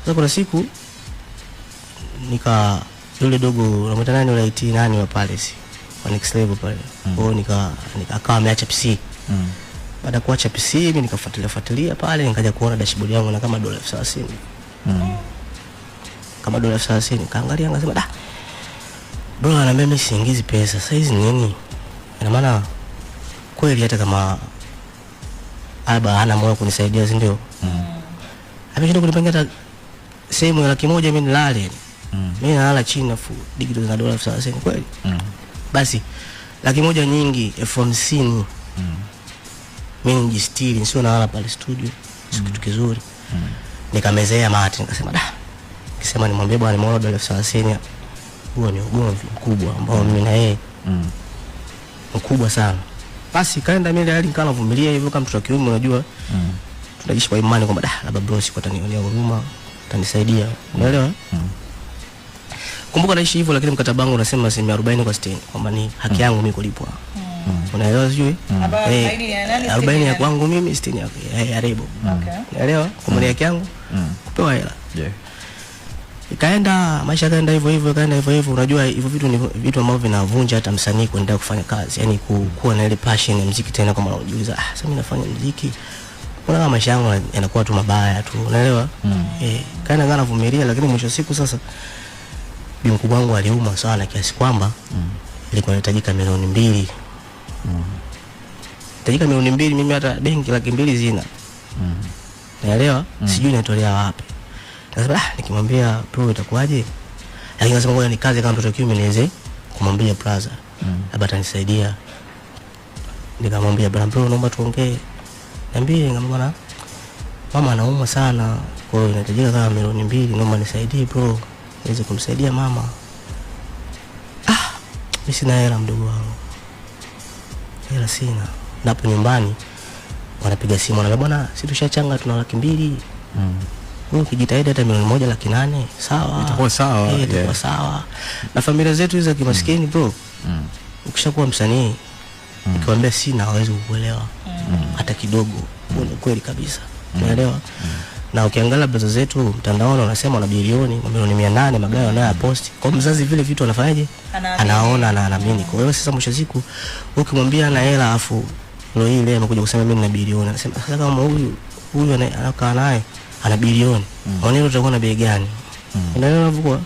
Sasa kuna siku yule dogo unamwita nani yule IT nani wa Palace wa next level pale. Kwa akawa ameacha PC. Baada kuacha PC mimi nikafuatilia pale nikaja kuona dashboard yangu na kama $30,000. Kama $30,000 nikaangalia ngasema bro ana mimi siingizi pesa. Sasa hizi nini? Ina maana kweli hata kama aba hana moyo kunisaidia si ndio? Ameshinda kunipangia hata sehemu ya $100,000 mimi nilale. Mimi nalala chini afu digital za $30,000 kweli. Basi $100,000 nyingi F50. Mimi nijistiri sio nalala pale studio. Sio kitu kizuri. Nikamezea mate nikasema nikisema nimwambie bwana nimeona $30,000 huo ni ugomvi mkubwa ambao mimi na yeye mkubwa sana. Basi kaenda mimi hali nikana vumilia hivyo kama mtoto wa kiume unajua. Tunajishi kwa imani kwamba labda bro siko atanionea huruma, atanisaidia. Unaelewa? Kumbuka naishi hivyo lakini mkataba wangu unasema 40 kwa 60 kwamba ni haki yangu mimi kulipwa. Unaelewa sijui? 40 ya kwangu mimi 60 ya Rebo. Unaelewa? Kwa maana yake yangu kupewa hela. Ikaenda maisha kaenda hivyo unajua hivyo vitu ni vitu ambavyo vinavunja hata msanii kuendelea kufanya kazi. Yaani kuwa na ile passion ya muziki tena kama unajiuliza sasa mimi nafanya muziki. Kuna maisha yangu yanakuwa tu mabaya tu. Unaelewa? Kaenda ngana vumilia lakini mwisho siku sasa bibi mkubwa wangu aliuma sana kiasi kwamba ilikuwa inahitajika $2,000,000. Inahitajika $2,000,000 mimi hata benki $200,000 zina. Unaelewa? Sijui natolea wapi. Sasa nikimwambia bro itakuwaje? Lakini nasema ngoja nikaze kama mtoto kiume niweze kumwambia plaza. Labda atanisaidia. Nikamwambia bro naomba tuongee. Niambie ngambona mama anaumwa sana. Kwa hiyo inahitajika kama $2,000,000 naomba nisaidie bro. Niweze kumsaidia mama. Mimi sina hela mdogo wangu. Hela sina. Napo nyumbani wanapiga simu wanaambia bwana sisi tushachanga tuna $200,000. Wewe ukijitahidi hata $1,800,000 $800,000 sawa. Itakuwa sawa. Itakuwa sawa. Na familia zetu hizo kimaskini bro. Ukishakuwa msanii ukiwaambia sina hawezi kukuelewa hata kidogo. Ni kweli kabisa. Unaelewa? Na ukiangalia pesa zetu mtandaoni wanasema wana bilioni, $800,000 magari wanayopost. Kwa mzazi vile vitu anafanyaje? Anaona na anaamini. Kwa hiyo sasa mwisho siku ukimwambia na hela afu ndio ile amekuja kusema mimi nina bilioni. Anasema sasa kama huyu anakaa naye ana bilioni. Mwaneno utakuwa na bei gani? Unaelewa hivyo?